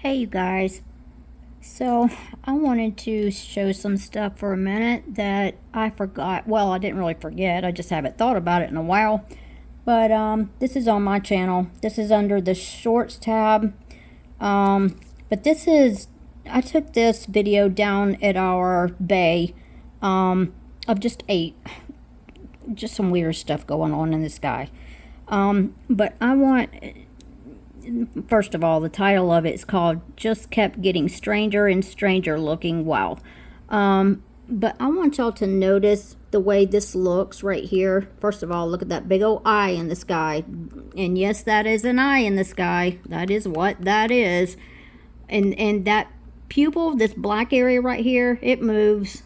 Hey you guys, so I wanted to show some stuff for a minute that I forgot. Well, I didn't really forget, I just haven't thought about it in a while. But this is on my channel. This is under the shorts tab. But this is, I took this video down at our bay of just some weird stuff going on in the sky. But I want, first of all, the title of it is called Just Kept Getting Stranger and Stranger Looking. Wow. But I want y'all to notice the way this looks right here. First of all, look at that big old eye in the sky. And yes, that is an eye in the sky. That is what that is. And that pupil, this black area right here, it moves.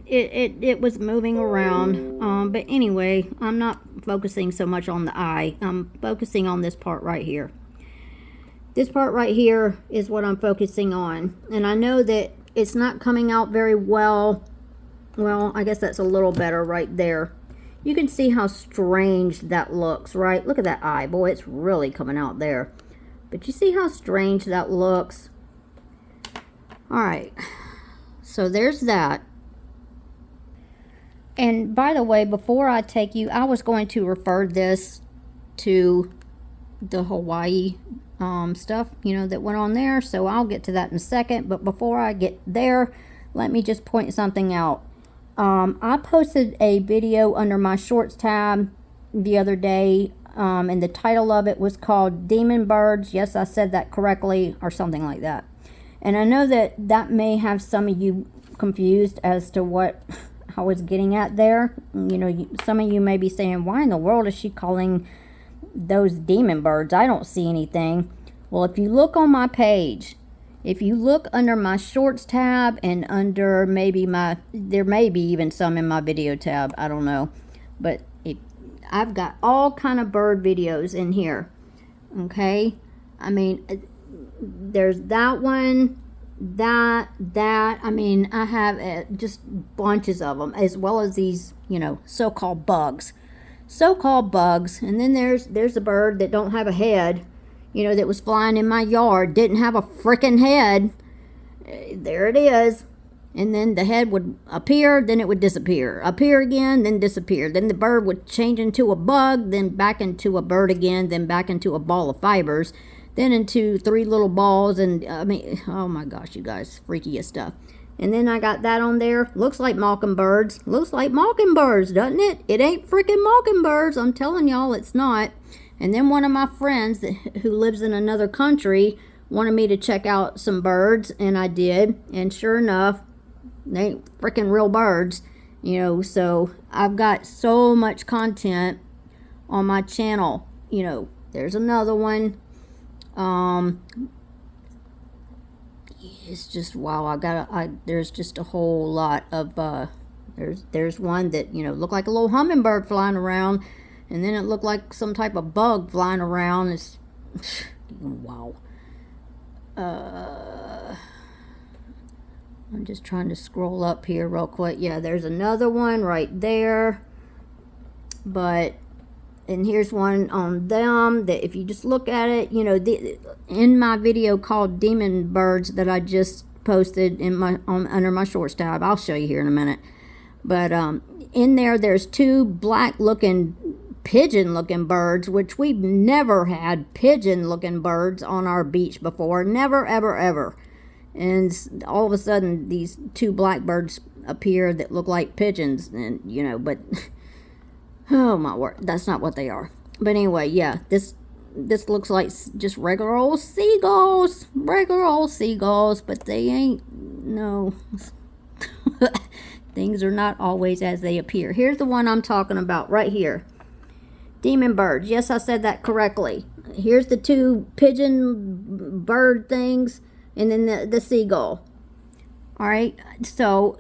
It was moving around. But anyway, I'm not focusing so much on the eye. I'm focusing on this part right here. This part right here is what I'm focusing on. And I know that it's not coming out very well. Well, I guess that's a little better right there. You can see how strange that looks, right? Look at that eye. Boy, it's really coming out there. But you see how strange that looks? All right. So there's that. And by the way, before I take you, I was going to refer this to the Hawaii stuff, you know, that went on there. So I'll get to that in a second. But before I get there, let me just point something out. I posted a video under my shorts tab the other day, and the title of it was called Demon Birds. Yes, I said that correctly, or something like that. And I know that that may have some of you confused as to what I was getting at there. You know, some of you may be saying, why in the world is she calling those demon birds? I don't see anything. Well, if you look on my page, if you look under my shorts tab and under maybe there may be even some in my video tab, I don't know, but I've got all kind of bird videos in here. Okay, I mean, there's that one, that I mean, I have just bunches of them, as well as these, you know, so-called bugs. And then there's a bird that don't have a head, you know, that was flying in my yard, didn't have a freaking head. There it is. And then the head would appear, then it would disappear, appear again, then disappear. Then the bird would change into a bug, then back into a bird again, then back into a ball of fibers, then into 3 little balls. And I mean, oh my gosh, you guys, freakiest stuff. And then I got that on there. Looks like mockingbirds. Looks like mockingbirds, doesn't it? It ain't freaking mockingbirds. I'm telling y'all, it's not. And then one of my friends who lives in another country wanted me to check out some birds, and I did. And sure enough, they ain't freaking real birds, you know. So I've got so much content on my channel. You know, there's another one. It's just, wow, there's just a whole lot of, there's one that, you know, looked like a little hummingbird flying around, and then it looked like some type of bug flying around. It's, wow. I'm just trying to scroll up here real quick. Yeah, there's another one right there. But, and here's one on them that if you just look at it, you know, in my video called Demon Birds that I just posted in under my shorts tab, I'll show you here in a minute. But in there's 2 black looking pigeon looking birds, which we've never had pigeon looking birds on our beach before. Never, ever, ever. And all of a sudden these 2 black birds appear that look like pigeons, and you know, but oh my word, that's not what they are. But anyway, yeah, this looks like just regular old seagulls, but they ain't, no. Things are not always as they appear. Here's the one I'm talking about right here. Demon birds. Yes, I said that correctly. Here's the 2 pigeon bird things, and then the seagull. All right, so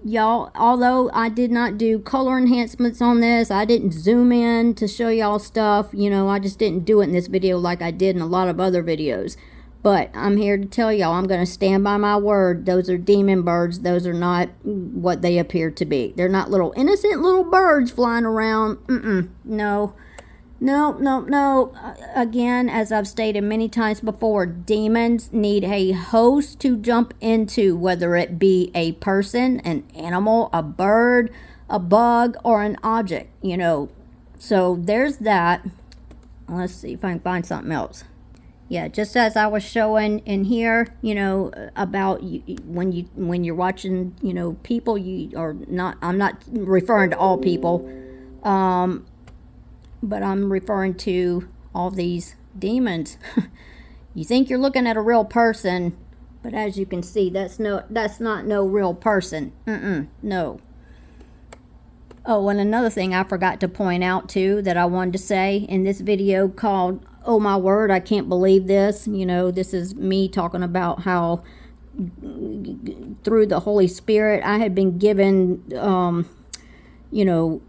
y'all, although I did not do color enhancements on this, I didn't zoom in to show y'all stuff, you know, I just didn't do it in this video like I did in a lot of other videos. But I'm here to tell y'all, I'm going to stand by my word. Those are demon birds. Those are not what they appear to be. They're not little innocent little birds flying around. No, No, no, no. Again, as I've stated many times before, demons need a host to jump into, whether it be a person, an animal, a bird, a bug, or an object, you know. So there's that. Let's see if I can find something else. Yeah, just as I was showing in here, you know, about when you're watching, you know, people, you are not. I'm not referring to all people, but I'm referring to all these demons. You think you're looking at a real person, but as you can see, that's not no real person. No. Oh, and another thing I forgot to point out too that I wanted to say in this video called "Oh My Word, I Can't Believe This." You know, this is me talking about how through the Holy Spirit I had been given, you know,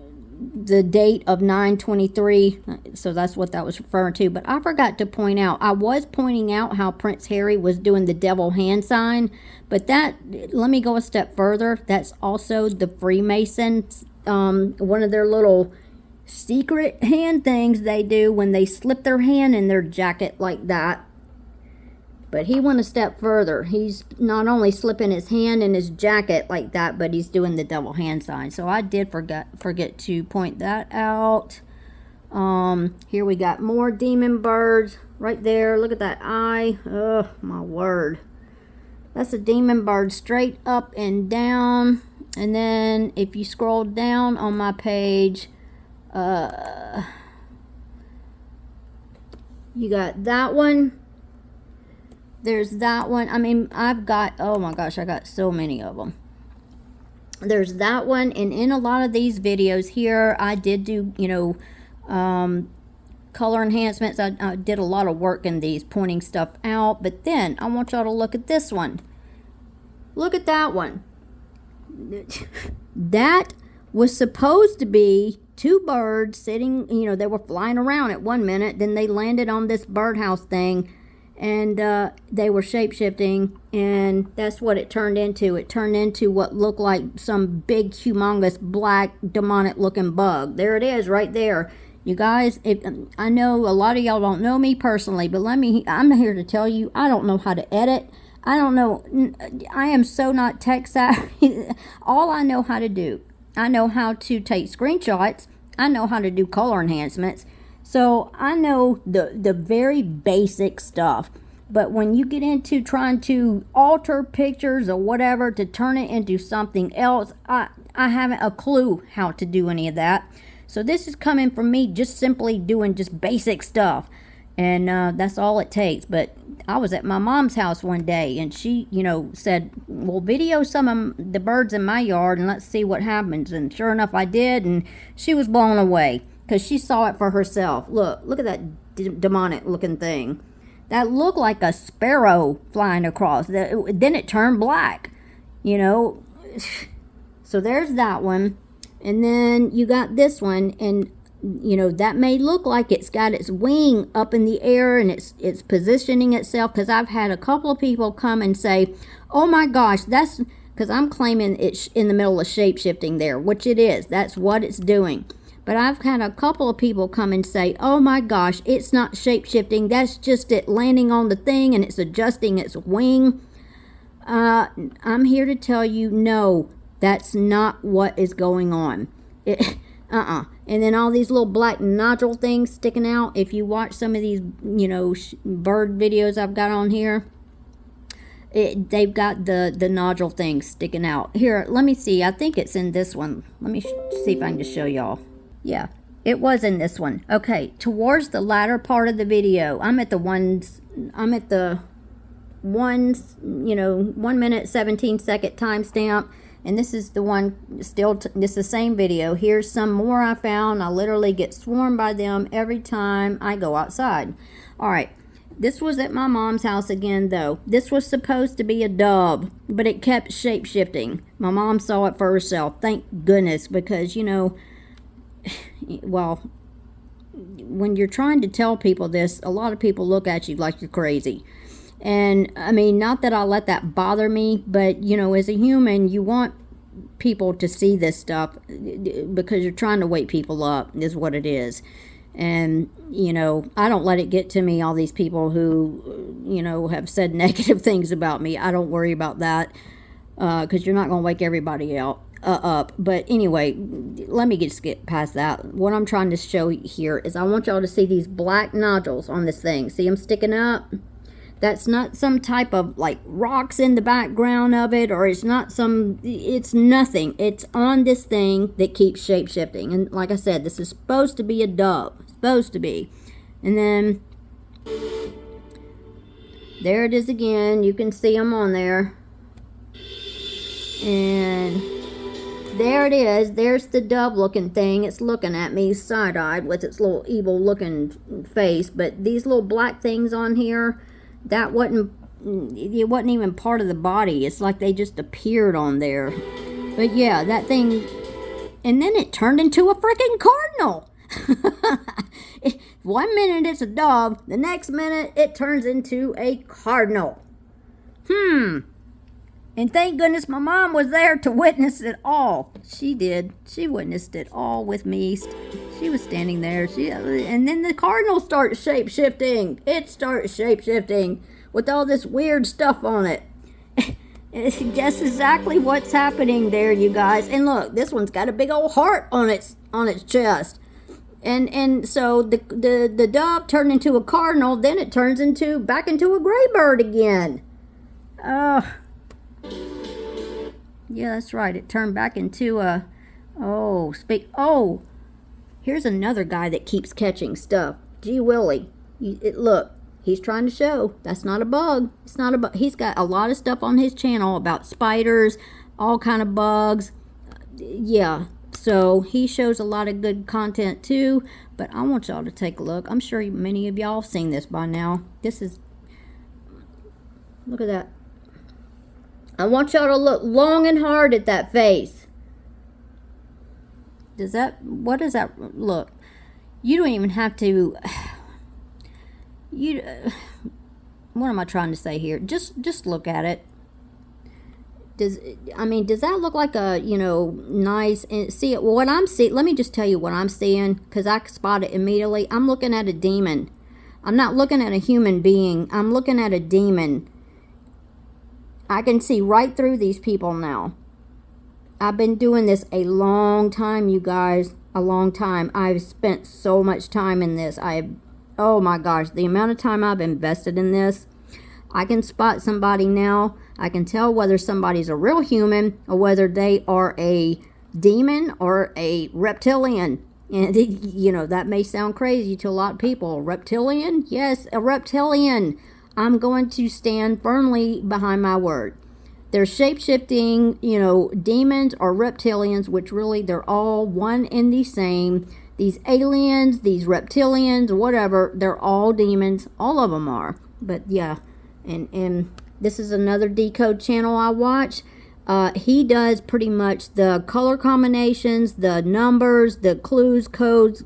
the date of 9/23, so that's what that was referring to. But I forgot to point out, I was pointing out how Prince Harry was doing the devil hand sign, but that, let me go a step further, that's also the Freemasons, one of their little secret hand things they do when they slip their hand in their jacket like that. But he went a step further. He's not only slipping his hand in his jacket like that, but he's doing the devil hand sign. So I did forget to point that out. Here we got more demon birds right there. Look at that eye. Oh, my word. That's a demon bird straight up and down. And then if you scroll down on my page, you got that one. There's that one. I mean, I've got, oh my gosh, I got so many of them. There's that one. And in a lot of these videos here, I did do, you know, color enhancements. I did a lot of work in these, pointing stuff out. But then I want y'all to look at this one. Look at that one. That was supposed to be two birds sitting, you know, they were flying around at one minute. Then they landed on this birdhouse thing. And they were shape-shifting, and that's what it turned into. It turned into what looked like some big, humongous, black, demonic-looking bug. There it is, right there. You guys, I know a lot of y'all don't know me personally, but I'm here to tell you, I don't know how to edit. I don't know. I am so not tech savvy. All I know how to do, I know how to take screenshots. I know how to do color enhancements. So I know the very basic stuff, but when you get into trying to alter pictures or whatever to turn it into something else, I haven't a clue how to do any of that. So this is coming from me just simply doing just basic stuff, and that's all it takes. But I was at my mom's house one day, and she, you know, said, well, video some of the birds in my yard and let's see what happens. And sure enough, I did, and she was blown away. Because she saw it for herself. Look at that demonic looking thing. That looked like a sparrow flying across. Then it turned black, you know. So there's that one. And then you got this one. And, you know, that may look like it's got its wing up in the air and it's positioning itself. Because I've had a couple of people come and say, oh my gosh, that's... Because I'm claiming it's in the middle of shape-shifting there, which it is. That's what it's doing. But I've had a couple of people come and say, oh my gosh, it's not shape-shifting. That's just it landing on the thing and it's adjusting its wing. I'm here to tell you, no, that's not what is going on. And then all these little black nodule things sticking out. If you watch some of these, you know, bird videos I've got on here, they've got the nodule things sticking out. Here, let me see. I think it's in this one. Let me see if I can just show y'all. Yeah, it was in this one. Okay, towards the latter part of the video, I'm at the you know, 1 minute 17 second timestamp, and this is the one still. This is the same video. Here's some more I found. I literally get swarmed by them every time I go outside. All right, this was at my mom's house again, though. This was supposed to be a dove, but it kept shape shifting. My mom saw it for herself. Thank goodness, because you know. Well, when you're trying to tell people this, a lot of people look at you like you're crazy. And I mean, not that I let that bother me, but you know, as a human, you want people to see this stuff because you're trying to wake people up, is what it is. And, you know, I don't let it get to me, all these people who, you know, have said negative things about me. I don't worry about that, because you're not going to wake everybody up. But anyway, let me just get past that. What I'm trying to show here is I want y'all to see these black nodules on this thing. See them sticking up? That's not some type of like rocks in the background of it, or it's not some, it's nothing. It's on this thing that keeps shape-shifting. And like I said, this is supposed to be a dove. Supposed to be. And then there it is again. You can see them on there. And there it is. There's the dove looking thing. It's looking at me side-eyed with its little evil looking face. But these little black things on here, that wasn't, it wasn't even part of the body. It's like they just appeared on there. But yeah, that thing, and then it turned into a freaking cardinal. 1 minute it's a dove, the next minute it turns into a cardinal. And thank goodness my mom was there to witness it all. She did. She witnessed it all with me. She was standing there. And then the cardinal starts shape-shifting. It starts shape-shifting with all this weird stuff on it. Guess exactly what's happening there, you guys. And look, this one's got a big old heart on its chest. And so the dove turned into a cardinal, then it turns back into a gray bird again. Yeah, that's right. It turned back into a, here's another guy that keeps catching stuff. Gee Willie. Look, he's trying to show that's not a bug. It's not a bug. He's got a lot of stuff on his channel about spiders, all kind of bugs. Yeah, so he shows a lot of good content too, but I want y'all to take a look. I'm sure many of y'all have seen this by now. This is, look at that. I want y'all to look long and hard at that face. What does that look? You don't even have to, what am I trying to say here? Just look at it. Does that look like a, nice, and see, what I'm seeing, let me just tell you what I'm seeing, because I can spot it immediately. I'm looking at a demon. I'm not looking at a human being. I'm looking at a demon. I can see right through these people now. I've been doing this a long time, you guys. A long time. I've spent so much time in this. Oh my gosh, the amount of time I've invested in this. I can spot somebody now. I can tell whether somebody's a real human or whether they are a demon or a reptilian. And, that may sound crazy to a lot of people. Reptilian? Yes, a reptilian. I'm going to stand firmly behind my word. They're shape-shifting, demons or reptilians, which really they're all one and the same. These aliens, these reptilians, whatever, they're all demons. All of them are. But yeah, and this is another Decode channel I watch. He does pretty much the color combinations, the numbers, the clues, codes,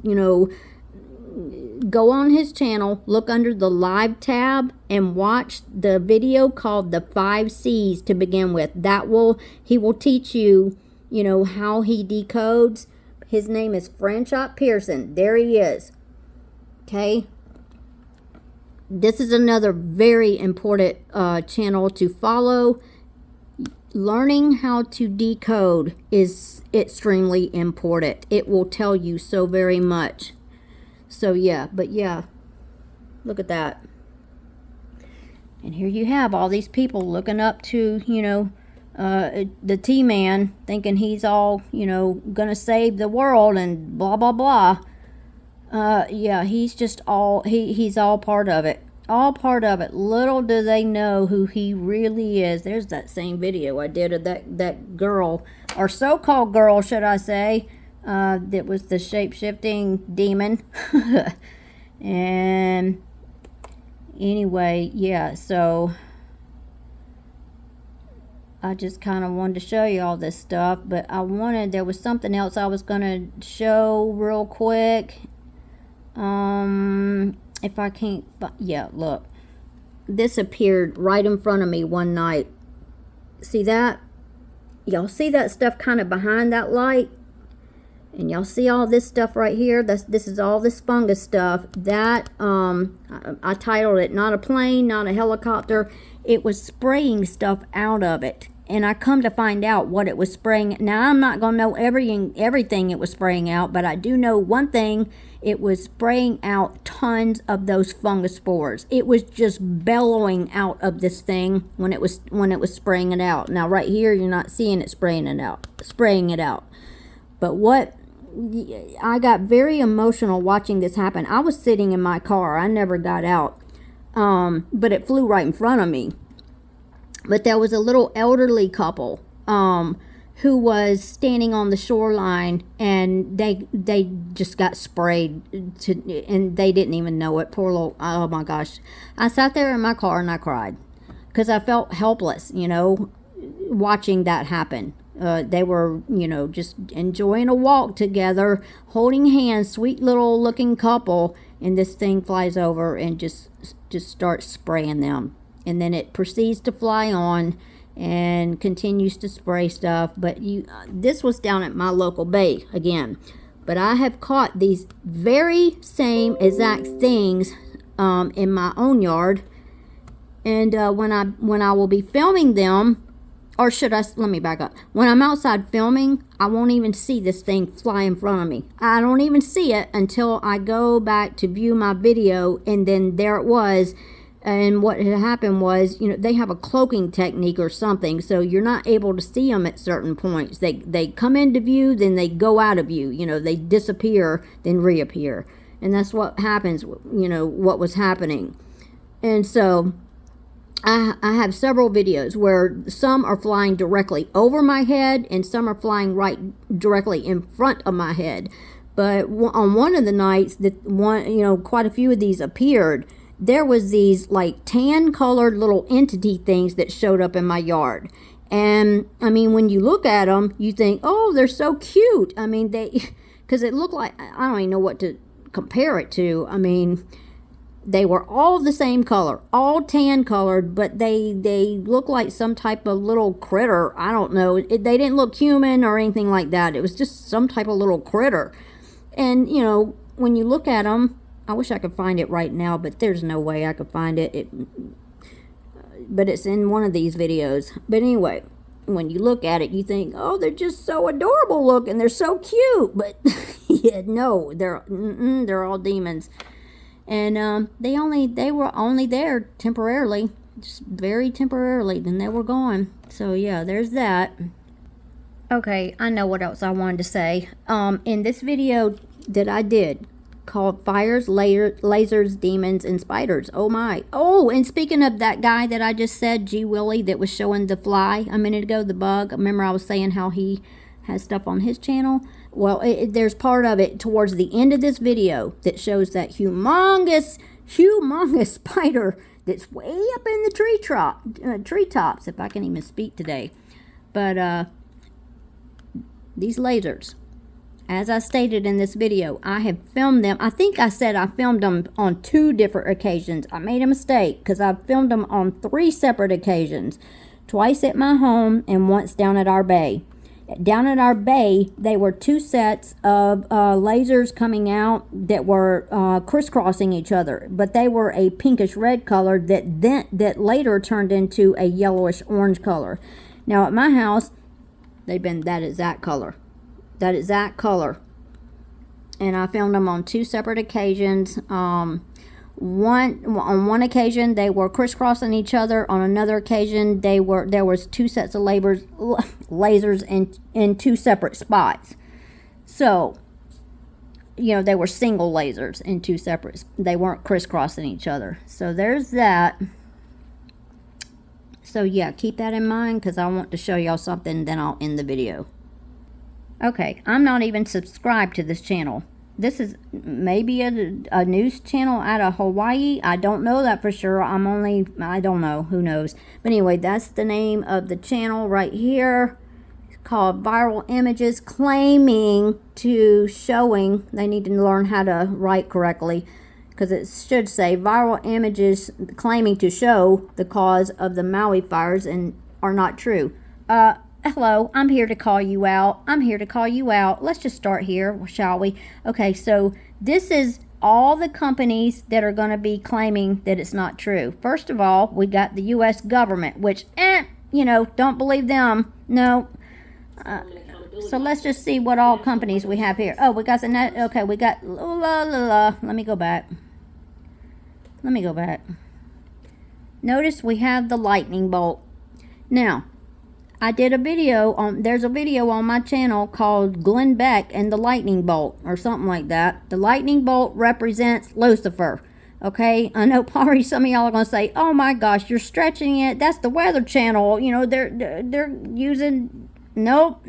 Go on his channel, look under the live tab, and watch the video called the 5 C's to begin with. He will teach you, how he decodes. His name is Franchot Pearson. There he is. Okay. This is another very important channel to follow. Learning how to decode is extremely important. It will tell you so very much. So yeah, look at that. And here you have all these people looking up to, the T-Man, thinking he's all, gonna save the world and blah, blah, blah. Yeah, he's just he's all part of it. All part of it. Little do they know who he really is. There's that same video I did of that girl, or so-called girl, should I say, that was the shape-shifting demon. And anyway, yeah, so I just kind of wanted to show you all this stuff, but there was something else I was going to show real quick. If I can't, yeah, look. This appeared right in front of me one night. See that? Y'all see that stuff kind of behind that light? And y'all see all this stuff right here? This is all this fungus stuff. That, I titled it, Not a Plane, Not a Helicopter. It was spraying stuff out of it. And I come to find out what it was spraying. Now, I'm not going to know everything it was spraying out, but I do know one thing. It was spraying out tons of those fungus spores. It was just bellowing out of this thing when it was spraying it out. Now, right here, you're not seeing it spraying it out. But what I got very emotional watching this happen. I was sitting in my car. I never got out. But it flew right in front of me. But there was a little elderly couple who was standing on the shoreline, and they just got sprayed and they didn't even know it. Poor little, oh my gosh. I sat there in my car and I cried because I felt helpless, you know, watching that happen. They were, you know, just enjoying a walk together, holding hands, sweet little looking couple, and this thing flies over and just starts spraying them. And then it proceeds to fly on and continues to spray stuff. But this was down at my local bay again. But I have caught these very same exact things in my own yard. And when I will be filming them, or let me back up. When I'm outside filming, I won't even see this thing fly in front of me. I don't even see it until I go back to view my video, and then there it was. And what had happened was, you know, they have a cloaking technique or something, so you're not able to see them at certain points. They come into view, then they go out of view. You know, they disappear, then reappear. And that's what happens, you know, what was happening. And so I have several videos where some are flying directly over my head and some are flying right directly in front of my head. But on one of the nights that quite a few of these appeared, there was these like tan colored little entity things that showed up in my yard. And I mean, when you look at them, you think, oh, they're so cute. I mean, because it looked like, I don't even know what to compare it to. I mean, they were all the same color, all tan colored, but they look like some type of little critter. I don't know. They didn't look human or anything like that. It was just some type of little critter. And, you know, when you look at them, I wish I could find it right now, but there's no way I could find it. But it's in one of these videos. But anyway, when you look at it, you think, oh, they're just so adorable looking. They're so cute. But yeah, no, they're all demons. And they were only there temporarily, just very temporarily. Then they were gone. So yeah, there's that. Okay, I know what else I wanted to say. In this video that I did, called Fires, Lasers, Demons, and Spiders. Oh my. Oh, and speaking of that guy that I just said, G. Willie, that was showing the fly a minute ago, the bug. Remember I was saying how he has stuff on his channel? Well, there's part of it towards the end of this video that shows that humongous spider that's way up in the treetops, if I can even speak today. But these lasers, as I stated in this video, I have filmed them. I think I said I filmed them on 2 different occasions. I made a mistake because I filmed them on 3 separate occasions. Twice at my home and once down at our bay. Down at our bay, they were 2 sets of lasers coming out that were crisscrossing each other. But they were a pinkish red color that later turned into a yellowish orange color. Now at my house, they've been that exact color. That exact color. And I filmed them on 2 separate occasions. On one occasion they were crisscrossing each other. On another occasion there was 2 sets of lasers in 2 separate spots. So, you know, they were single lasers in 2 separate. They weren't crisscrossing each other. So there's that. So yeah, keep that in mind because I want to show y'all something, then I'll end the video. Okay, I'm not even subscribed to this channel. This is maybe a news channel out of Hawaii. I don't know that for sure. I don't know. Who knows? But anyway, that's the name of the channel right here. It's called Viral Images, claiming to showing. They need to learn how to write correctly because it should say Viral Images claiming to show the cause of the Maui fires and are not true. hello, I'm here to call you out. I'm here to call you out. Let's just start here, shall we? Okay, so this is all the companies that are going to be claiming that it's not true. First of all, we got the U.S. government, which, don't believe them. No. So let's just see what all companies we have here. Oh, we got the net. Okay, we got Let me go back. Notice we have the lightning bolt. Now, I did a video there's a video on my channel called Glenn Beck and the lightning bolt, or something like that. The lightning bolt represents Lucifer. Okay, I know probably some of y'all are going to say, oh my gosh, you're stretching it. That's the Weather Channel. They're using... Nope.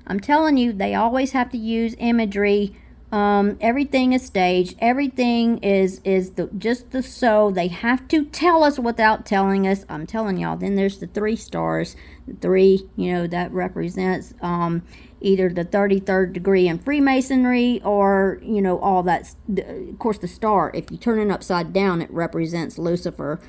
I'm telling you, they always have to use imagery. Everything is staged. Everything is just the show. They have to tell us without telling us. I'm telling y'all. Then there's the 3 stars. The 3, that represents either the 33rd degree in Freemasonry, or all that. Of course, the star, if you turn it upside down, it represents Lucifer.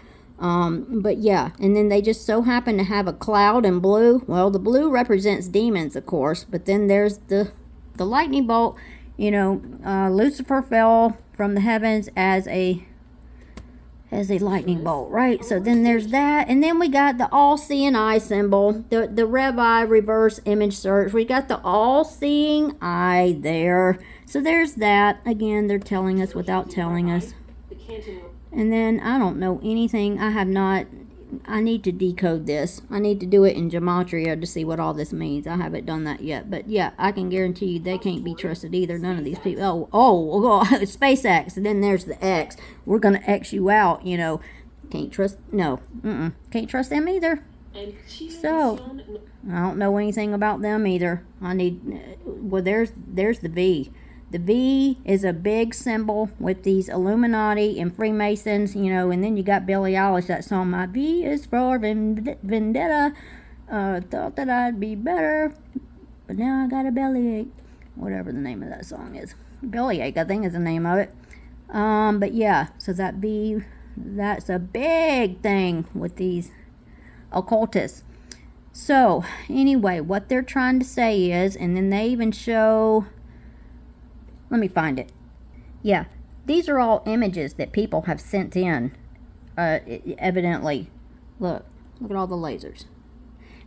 But yeah, and then they just so happen to have a cloud in blue. Well, the blue represents demons, of course, but then there's the lightning bolt. Lucifer fell from the heavens as a lightning bolt, right? So then there's that, and then we got the all-seeing eye symbol, the Rev I reverse image search. We got the all-seeing eye there. So there's that. Again, they're telling us without telling us. And then I don't know anything. I need to decode this. I need to do it in gematria to see what all this means. I haven't done that yet. But yeah, I can guarantee you they can't be trusted either. None of these people. Oh, SpaceX. And then there's the X. We're going to X you out, Can't trust. No. Can't trust them either. So, I don't know anything about them either. There's the V. The V is a big symbol with these Illuminati and Freemasons, and then you got Billie Eilish, that song, My V is for Vendetta. Thought that I'd be better, but now I got a bellyache. Whatever the name of that song is. Bellyache, I think is the name of it. But yeah, so that V, that's a big thing with these occultists. So, anyway, what they're trying to say is, and then they even show... Let me find it. Yeah, these are all images that people have sent in, evidently. Look at all the lasers.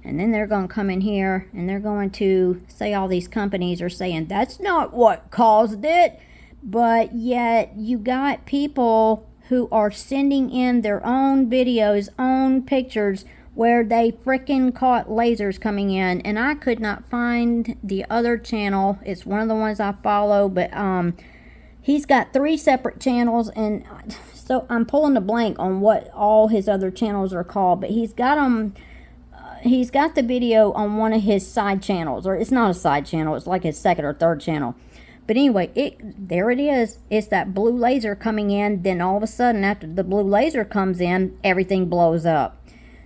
And then they're going to come in here, and they're going to say all these companies are saying, that's not what caused it. But yet, you got people who are sending in their own videos, own pictures, where they frickin' caught lasers coming in, and I could not find the other channel. It's one of the ones I follow, but he's got 3 separate channels, and so I'm pulling a blank on what all his other channels are called, but he's got them. He's got the video on one of his side channels, or it's not a side channel, it's like his 2nd or 3rd channel. But anyway, there it is. It's that blue laser coming in, then all of a sudden, after the blue laser comes in, everything blows up.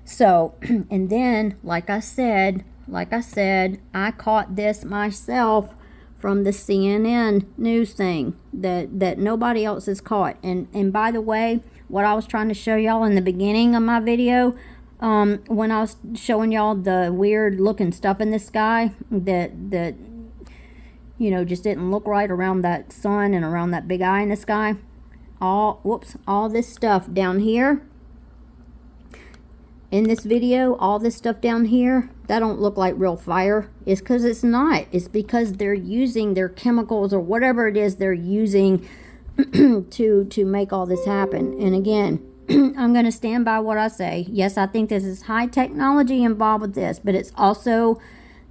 So, and then, like I said, I caught this myself from the CNN news thing that nobody else has caught. And by the way, what I was trying to show y'all in the beginning of my video, when I was showing y'all the weird looking stuff in the sky that just didn't look right around that sun and around that big eye in the sky, all this stuff down here, in this video, all this stuff down here, that don't look like real fire. It's because it's not. It's because they're using their chemicals or whatever it is they're using to make all this happen. And again, I'm going to stand by what I say. Yes, I think this is high technology involved with this, but it's also,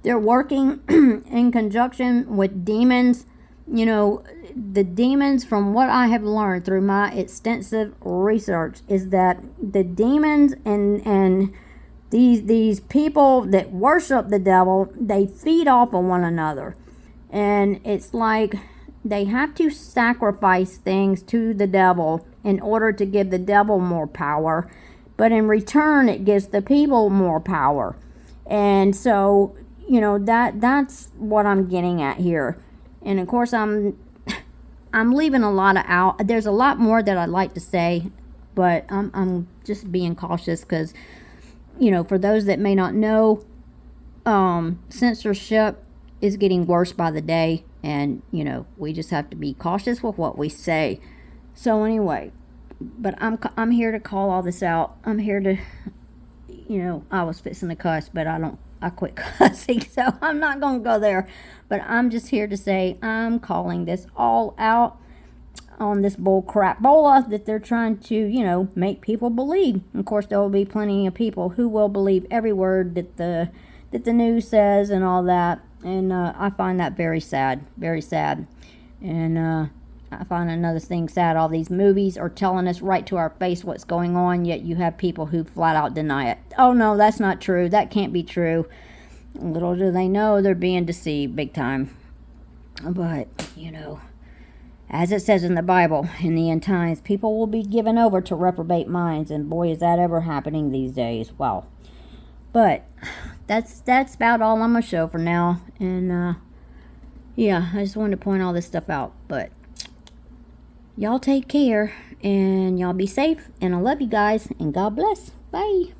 they're working in conjunction with demons. The demons, from what I have learned through my extensive research, is that the demons and these people that worship the devil, they feed off of one another. And it's like they have to sacrifice things to the devil in order to give the devil more power. But in return, it gives the people more power. And so, that's what I'm getting at here. And of course, I'm leaving a lot out. There's a lot more that I'd like to say, but I'm just being cautious because, for those that may not know, censorship is getting worse by the day, and you know, we just have to be cautious with what we say. So anyway, but I'm here to call all this out. I'm here to, you know, I was fixing to cuss, but I quit cussing, so I'm not gonna go there. But I'm just here to say I'm calling this all out on this bull crap bola that they're trying to, you know, make people believe. Of course, there will be plenty of people who will believe every word that the news says and all that. And I find that very sad, very sad. And I find another thing sad. All these movies are telling us right to our face what's going on, yet you have people who flat out deny it. Oh no, that's not true. That can't be true. Little do they know they're being deceived big time. But, you know, as it says in the Bible, in the end times, people will be given over to reprobate minds, and boy, is that ever happening these days. Wow. But that's about all I'm gonna show for now. And yeah, I just wanted to point all this stuff out. But y'all take care, and y'all be safe, and I love you guys, and God bless. Bye.